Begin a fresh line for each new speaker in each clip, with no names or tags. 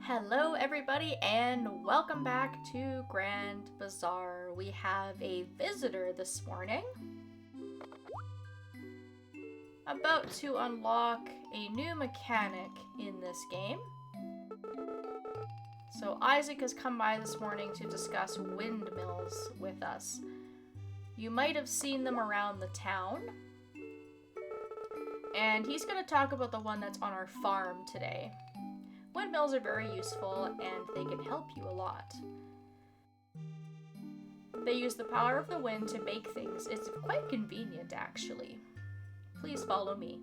Hello everybody and welcome back to Grand Bazaar. We have a visitor this morning about to unlock a new mechanic in this game. So Isaac has come by this morning to discuss windmills with us. You might have seen them around the town. And he's going to talk about the one that's on our farm today. Windmills are very useful and they can help you a lot. They use the power of the wind to make things. It's quite convenient, actually. Please follow me.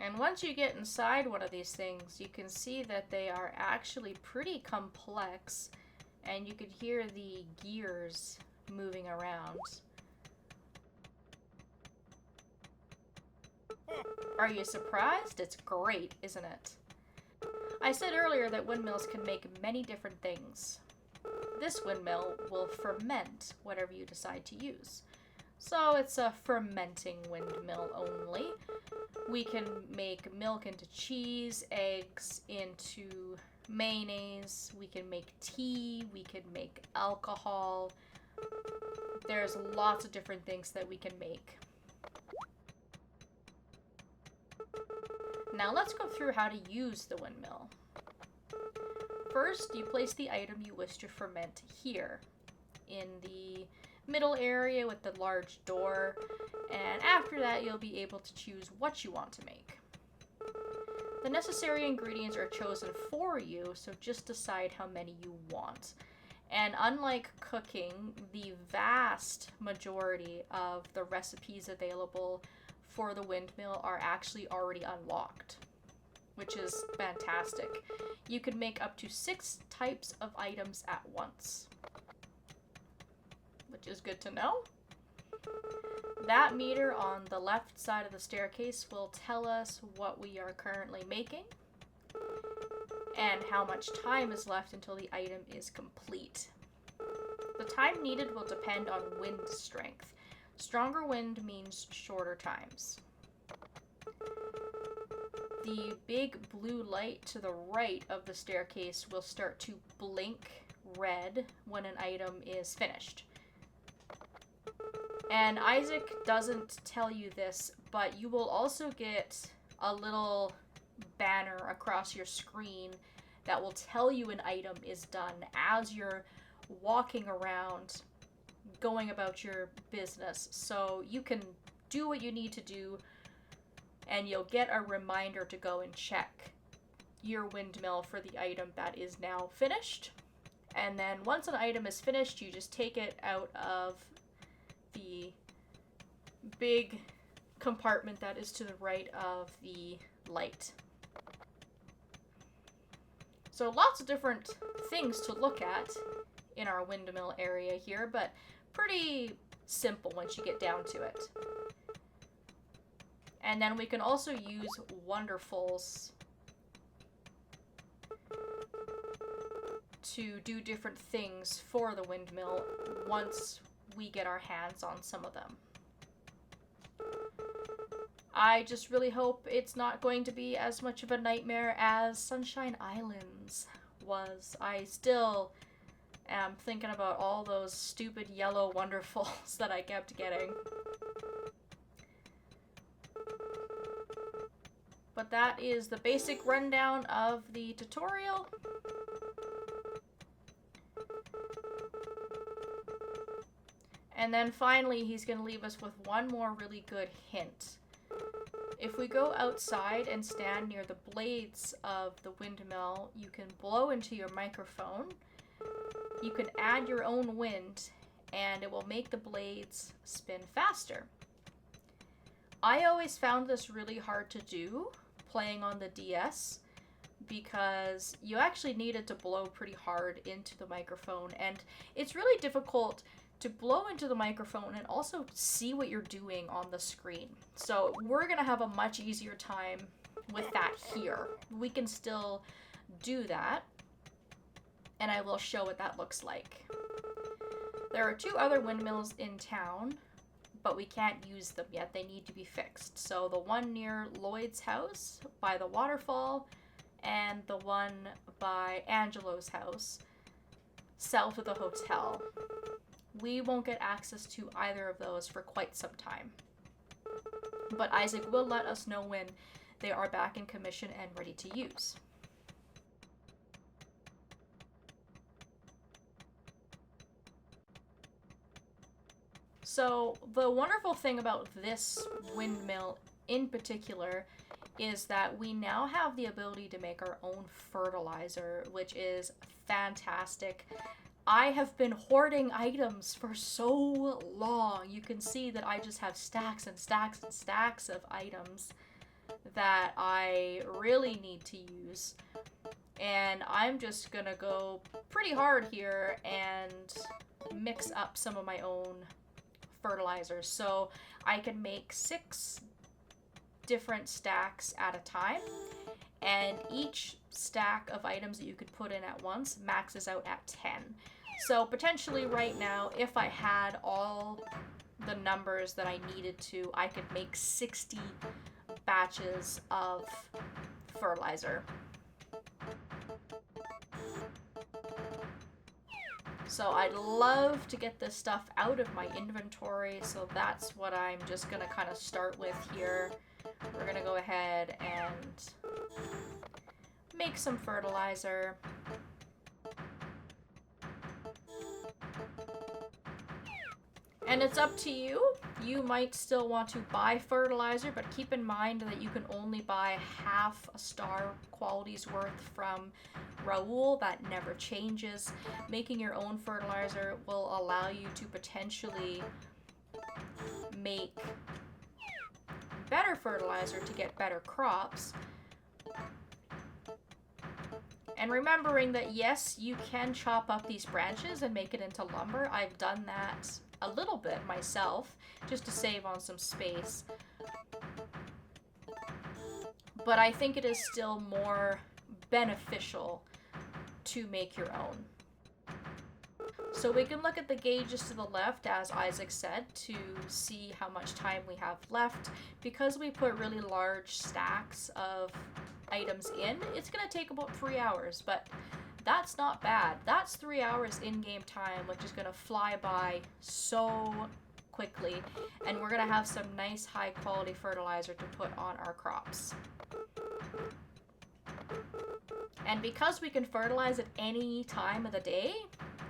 And once you get inside one of these things, you can see that they are actually pretty complex, and you could hear the gears moving around. Are you surprised? It's great, isn't it? I said earlier that windmills can make many different things. This windmill will ferment whatever you decide to use. So it's a fermenting windmill only. We can make milk into cheese, eggs into mayonnaise, we can make tea, we can make alcohol. There's lots of different things that we can make. Now let's go through how to use the windmill. First, you place the item you wish to ferment here, in the middle area with the large door, and after that you'll be able to choose what you want to make. The necessary ingredients are chosen for you, so just decide how many you want. And unlike cooking, the vast majority of the recipes available for the windmill are actually already unlocked, which is fantastic. You can make up to 6 types of items at once, which is good to know. That meter on the left side of the staircase will tell us what we are currently making and how much time is left until the item is complete. The time needed will depend on wind strength. Stronger wind means shorter times. The big blue light to the right of the staircase will start to blink red when an item is finished. And Isaac doesn't tell you this, but you will also get a little banner across your screen that will tell you an item is done as you're walking around going about your business. So you can do what you need to do and you'll get a reminder to go and check your windmill for the item that is now finished. And then once an item is finished, you just take it out of the big compartment that is to the right of the light. So lots of different things to look at in our windmill area here, but pretty simple once you get down to it. And then we can also use wonderfuls to do different things for the windmill once we get our hands on some of them. I just really hope it's not going to be as much of a nightmare as Sunshine Islands was. I still am thinking about all those stupid yellow wonderfuls that I kept getting. But that is the basic rundown of the tutorial. And then finally, he's going to leave us with one more really good hint. If we go outside and stand near the blades of the windmill, you can blow into your microphone. You can add your own wind, and it will make the blades spin faster. I always found this really hard to do, playing on the DS, because you actually needed to blow pretty hard into the microphone, and it's really difficult to blow into the microphone and also see what you're doing on the screen. So we're gonna have a much easier time with that here. We can still do that, and I will show what that looks like. There are 2 other windmills in town, but we can't use them yet. They need to be fixed. So the one near Lloyd's house by the waterfall and the one by Angelo's house south of the hotel. We won't get access to either of those for quite some time. But Isaac will let us know when they are back in commission and ready to use. So the wonderful thing about this windmill in particular is that we now have the ability to make our own fertilizer, which is fantastic. I have been hoarding items for so long. You can see that I just have stacks and stacks and stacks of items that I really need to use. And I'm just gonna go pretty hard here and mix up some of my own fertilizers. So I can make 6 different stacks at a time, and each stack of items that you could put in at once maxes out at 10. So potentially right now, if I had all the numbers that I needed to, I could make 60 batches of fertilizer. So I'd love to get this stuff out of my inventory, so that's what I'm just gonna kind of start with here. We're gonna go ahead and make some fertilizer. And it's up to you. You might still want to buy fertilizer, but keep in mind that you can only buy half a star quality's worth from Raoul. That never changes. Making your own fertilizer will allow you to potentially make better fertilizer to get better crops. And remembering that, yes, you can chop up these branches and make it into lumber. I've done that a little bit myself, just to save on some space. But I think it is still more beneficial to make your own. So we can look at the gauges to the left, as Isaac said, to see how much time we have left. Because we put really large stacks of items in, it's going to take about 3 hours, but that's not bad. That's 3 hours in-game time, which is going to fly by so quickly, and we're going to have some nice high-quality fertilizer to put on our crops. And because we can fertilize at any time of the day,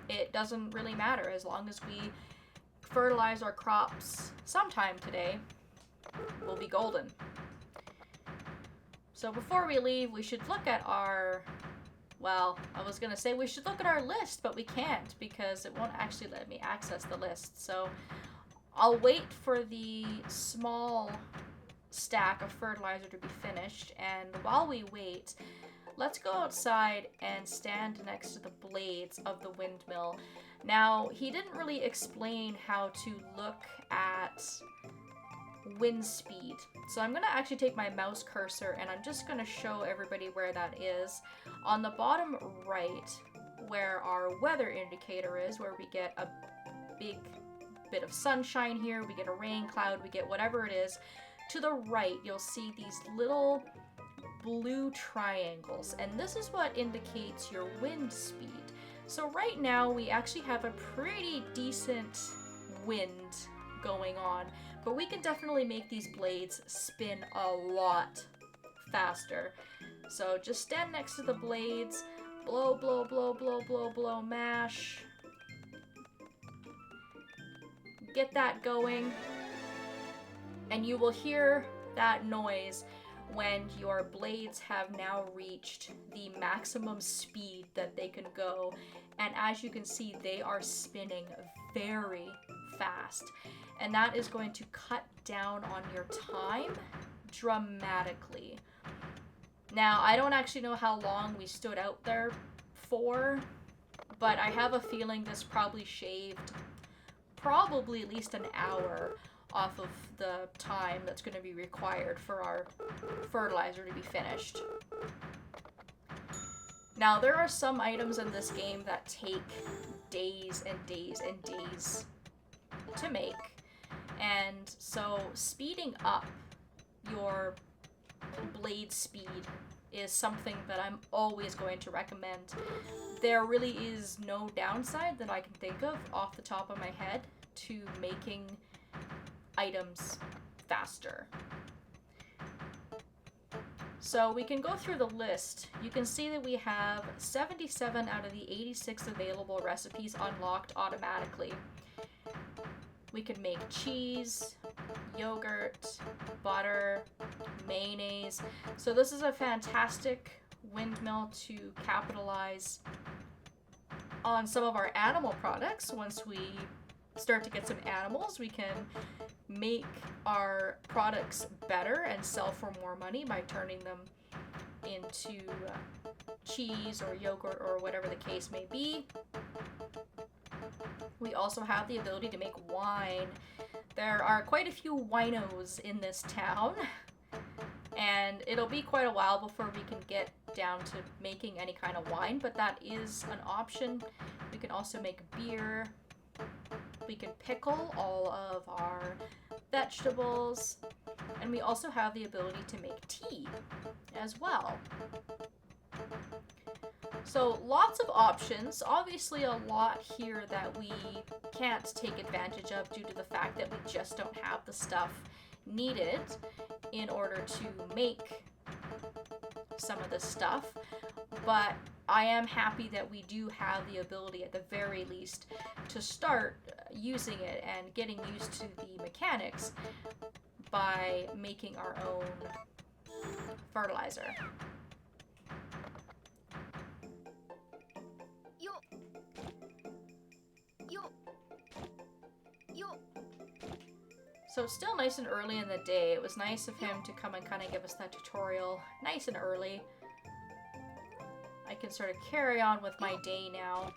it doesn't really matter. As long as we fertilize our crops sometime today, we'll be golden. So before we leave, we should look at our, well, I was going to say we should look at our list, but we can't because it won't actually let me access the list. So I'll wait for the small stack of fertilizer to be finished, and while we wait, let's go outside and stand next to the blades of the windmill. Now, he didn't really explain how to look at wind speed. So I'm going to actually take my mouse cursor and I'm just going to show everybody where that is. On the bottom right, where our weather indicator is, where we get a big bit of sunshine here, we get a rain cloud, we get whatever it is. To the right, you'll see these little blue triangles, and this is what indicates your wind speed. So right now we actually have a pretty decent wind going on, but we can definitely make these blades spin a lot faster. So just stand next to the blades, blow, blow, blow, blow, blow, blow, mash. Get that going, and you will hear that noise when your blades have now reached the maximum speed that they can go. And as you can see, they are spinning very fast. And that is going to cut down on your time dramatically. Now, I don't actually know how long we stood out there for, but I have a feeling this probably shaved probably at least an hour off of the time that's going to be required for our fertilizer to be finished. Now, there are some items in this game that take days and days and days to make, And so speeding up your blade speed is something that I'm always going to recommend. There really is no downside that I can think of off the top of my head to making items faster. So we can go through the list. You can see that we have 77 out of the 86 available recipes unlocked automatically. We could make cheese, yogurt, butter, mayonnaise. So this is a fantastic windmill to capitalize on some of our animal products. Once we start to get some animals, we can make our products better and sell for more money by turning them into cheese or yogurt or whatever the case may be. We also have the ability to make wine. There are quite a few winos in this town, and it'll be quite a while before we can get down to making any kind of wine, but that is an option. We can also make beer. We can pickle all of our vegetables, and we also have the ability to make tea as well. So lots of options, obviously a lot here that we can't take advantage of due to the fact that we just don't have the stuff needed in order to make some of this stuff, but I am happy that we do have the ability at the very least to start using it and getting used to the mechanics by making our own fertilizer. So it's still nice and early in the day. It was nice of him to come and kind of give us that tutorial nice and early. I can sort of carry on with my day now.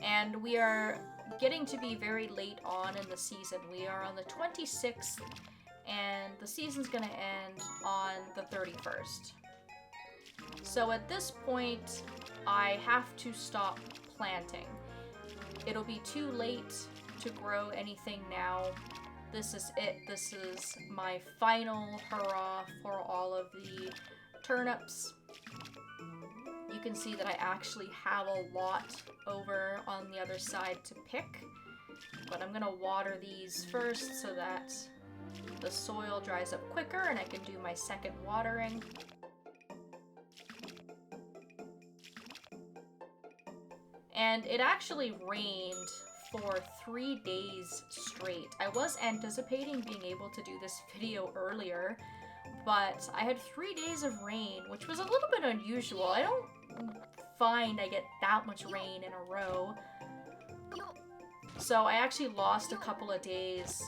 And we are getting to be very late on in the season. We are on the 26th, and the season's gonna end on the 31st. So at this point, I have to stop planting. It'll be too late to grow anything now. This is it. This is my final hurrah for all of the turnips. You can see that I actually have a lot over on the other side to pick, but I'm gonna water these first so that the soil dries up quicker and I can do my second watering. And it actually rained for 3 days straight. I was anticipating being able to do this video earlier, but I had 3 days of rain, which was a little bit unusual. I don't find I get that much rain in a row. So I actually lost a couple of days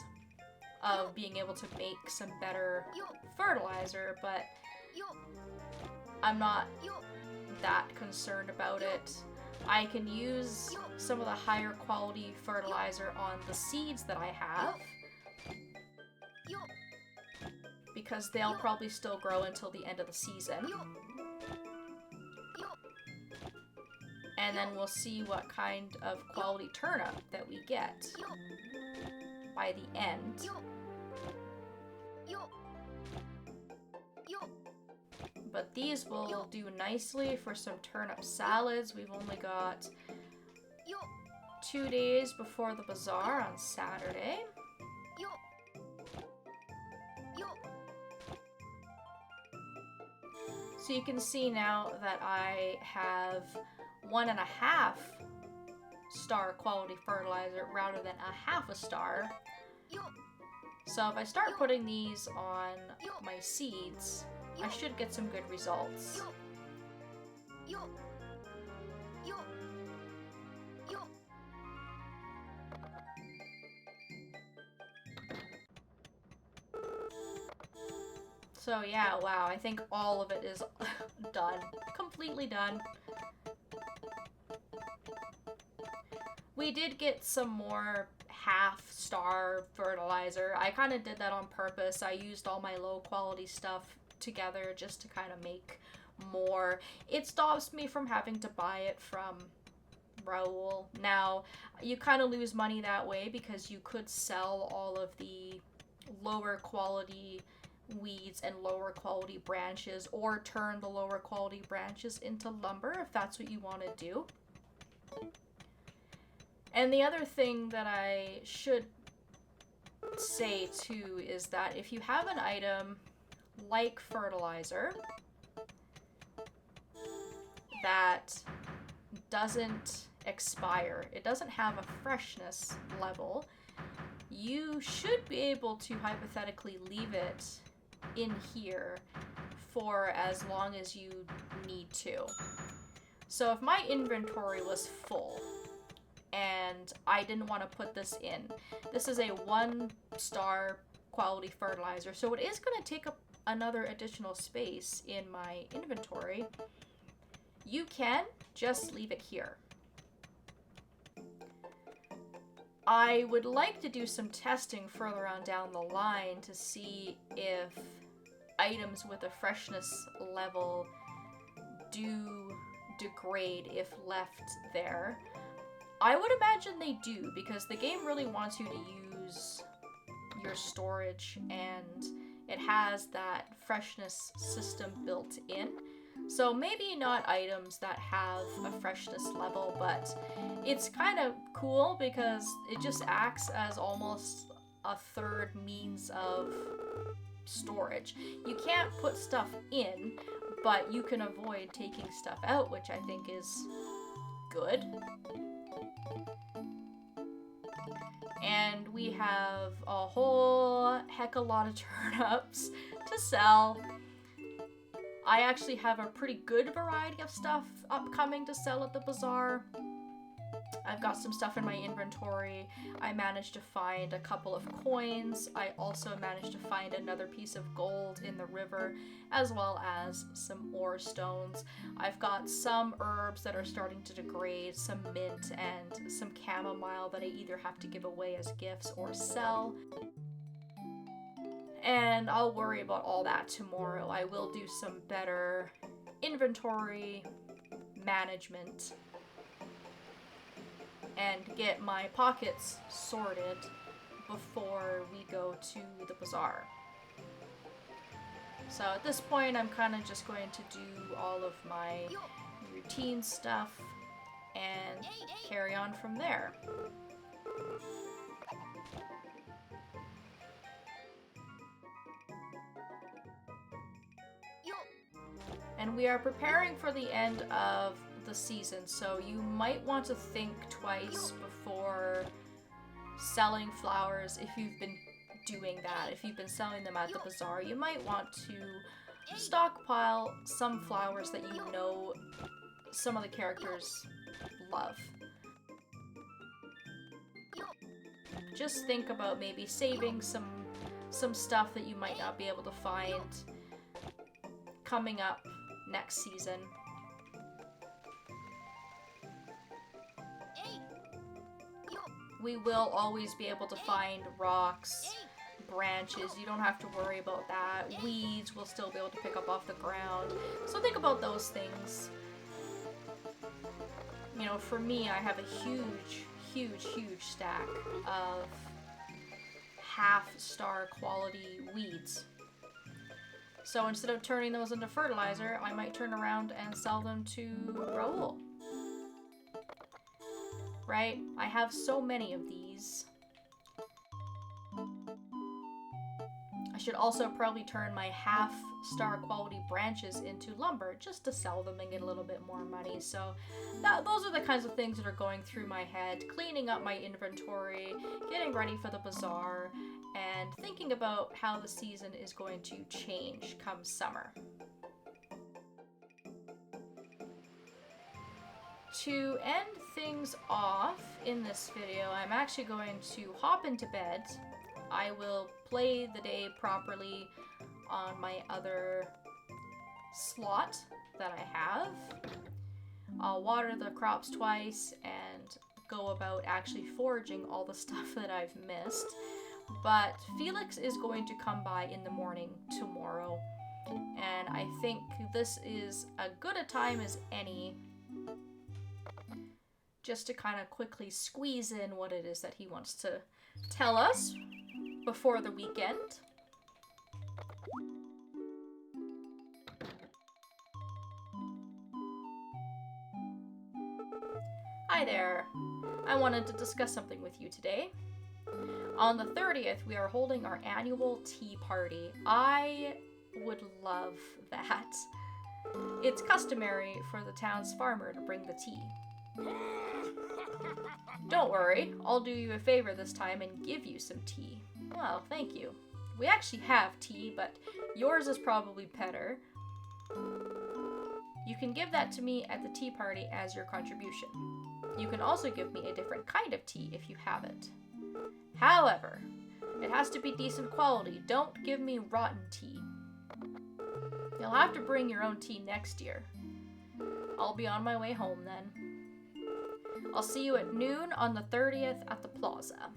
of being able to make some better fertilizer, but I'm not that concerned about it. I can use some of the higher quality fertilizer on the seeds that I have, because they'll probably still grow until the end of the season. And then we'll see what kind of quality turnip that we get by the end. But these will do nicely for some turnip salads. We've only got 2 days before the bazaar on Saturday. So you can see now that I have 1.5 star quality fertilizer rather than a 1/2 star. So if I start putting these on my seeds, I should get some good results. So yeah, wow, I think all of it is done. Completely done. We did get some more 1/2 star fertilizer. I kind of did that on purpose. I used all my low quality stuff together just to kind of make more. It stops me from having to buy it from Raoul. Now, you kind of lose money that way because you could sell all of the lower quality weeds and lower quality branches, or turn the lower quality branches into lumber if that's what you want to do. And the other thing that I should say too is that if you have an item like fertilizer that doesn't expire, it doesn't have a freshness level, you should be able to hypothetically leave it in here for as long as you need to. So if my inventory was full and I didn't want to put this in, this is a 1-star quality fertilizer, so it is going to take up another additional space in my inventory. You can just leave it here. I would like to do some testing further on down the line to see if items with a freshness level do degrade if left there. I would imagine they do, because the game really wants you to use your storage, and it has that freshness system built in. So maybe not items that have a freshness level, but it's kind of cool because it just acts as almost a third means of storage. You can't put stuff in, but you can avoid taking stuff out, which I think is good. And we have a whole heck of a lot of turnips to sell. I actually have a pretty good variety of stuff upcoming to sell at the bazaar. I've got some stuff in my inventory. I managed to find a couple of coins. I also managed to find another piece of gold in the river, as well as some ore stones. I've got some herbs that are starting to degrade, some mint, and some chamomile that I either have to give away as gifts or sell. And I'll worry about all that tomorrow. I will do some better inventory management and get my pockets sorted before we go to the bazaar. So at this point, I'm kind of just going to do all of my routine stuff and carry on from there. And we are preparing for the end of the season, so you might want to think twice before selling flowers if you've been doing that. If you've been selling them at the bazaar, you might want to stockpile some flowers that you know some of the characters love. Just think about maybe saving some stuff that you might not be able to find coming up next season. We will always be able to find rocks, branches. You don't have to worry about that. Weeds we'll still be able to pick up off the ground. So think about those things. You know, for me, I have a huge stack of half-star quality weeds. So instead of turning those into fertilizer, I might turn around and sell them to Raoul. Right? I have so many of these. I should also probably turn my half-star quality branches into lumber just to sell them and get a little bit more money. So those are the kinds of things that are going through my head. Cleaning up my inventory, getting ready for the bazaar, and thinking about how the season is going to change come summer. To end things off in this video, I'm actually going to hop into bed. I will play the day properly on my other slot that I have. I'll water the crops twice and go about actually foraging all the stuff that I've missed. But Felix is going to come by in the morning tomorrow, and I think this is as good a time as any just to kind of quickly squeeze in what it is that he wants to tell us before the weekend. Hi there. I wanted to discuss something with you today. On the 30th, we are holding our annual tea party. I would love that. It's customary for the town's farmer to bring the tea. Don't worry, I'll do you a favor this time and give you some tea. Well, thank you. We actually have tea, but yours is probably better. You can give that to me at the tea party as your contribution. You can also give me a different kind of tea if you have it. However, it has to be decent quality. Don't give me rotten tea. You'll have to bring your own tea next year. I'll be on my way home then. I'll see you at noon on the 30th at the plaza.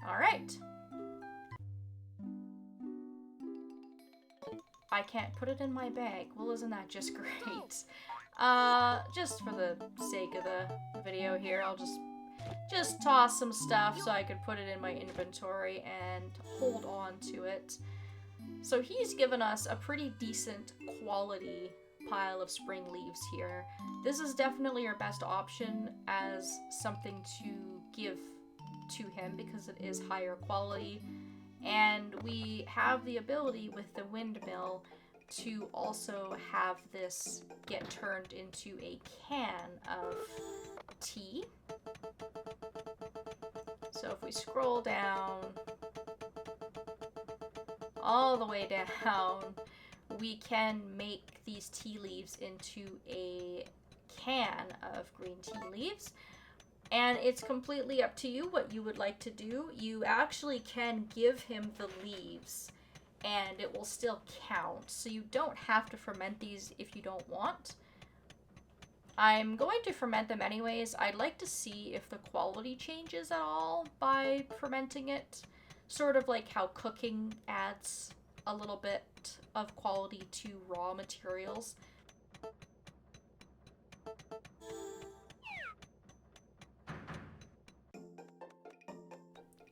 All right. I can't put it in my bag. Well, isn't that just great? Just for the sake of the video here, I'll just toss some stuff so I could put it in my inventory and hold on to it. So he's given us a pretty decent quality pile of spring leaves here. This is definitely your best option as something to give to him because it is higher quality. And we have the ability with the windmill to also have this get turned into a can of tea. So if we scroll down, all the way down, we can make these tea leaves into a can of green tea leaves. And it's completely up to you what you would like to do. You actually can give him the leaves and it will still count. So you don't have to ferment these if you don't want. I'm going to ferment them anyways. I'd like to see if the quality changes at all by fermenting it. Sort of like how cooking adds a little bit of quality to raw materials.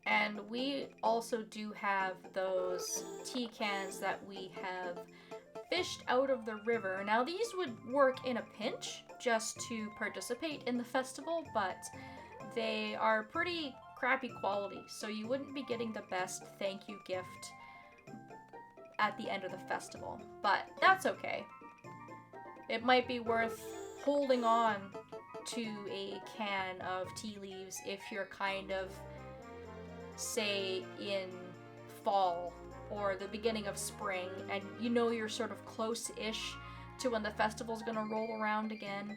And we also do have those tea cans that we have fished out of the river. Now these would work in a pinch just to participate in the festival, but they are pretty crappy quality, so you wouldn't be getting the best thank you gift at the end of the festival. But that's okay. It might be worth holding on to a can of tea leaves if you're kind of, say, in fall or the beginning of spring and you know you're sort of close-ish to when the festival's gonna roll around again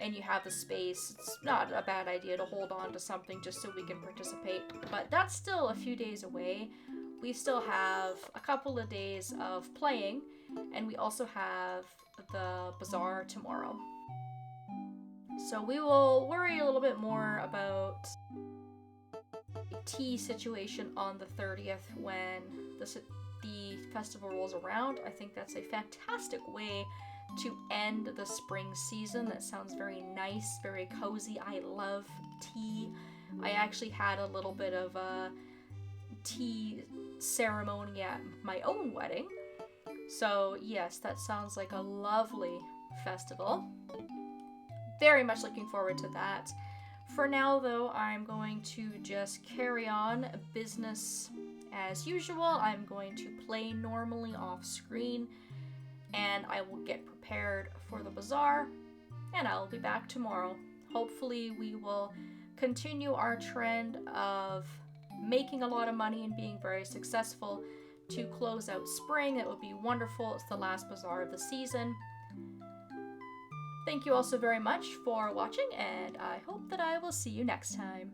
and you have the space. It's not a bad idea to hold on to something just so we can participate, but that's still a few days away. We still have a couple of days of playing, and we also have the Bazaar tomorrow. So we will worry a little bit more about the tea situation on the 30th when the festival rolls around. I think that's a fantastic way to end the spring season. That sounds very nice, very cozy. I love tea. I actually had a little bit of a tea ceremony at my own wedding. So yes, that sounds like a lovely festival. Very much looking forward to that. For now though, I'm going to just carry on business as usual. I'm going to play normally off screen and I will get prepared for the bazaar and I'll be back tomorrow. Hopefully we will continue our trend of making a lot of money and being very successful to close out spring. It would be wonderful. It's the last bazaar of the season. Thank you all so very much for watching, and I hope that I will see you next time.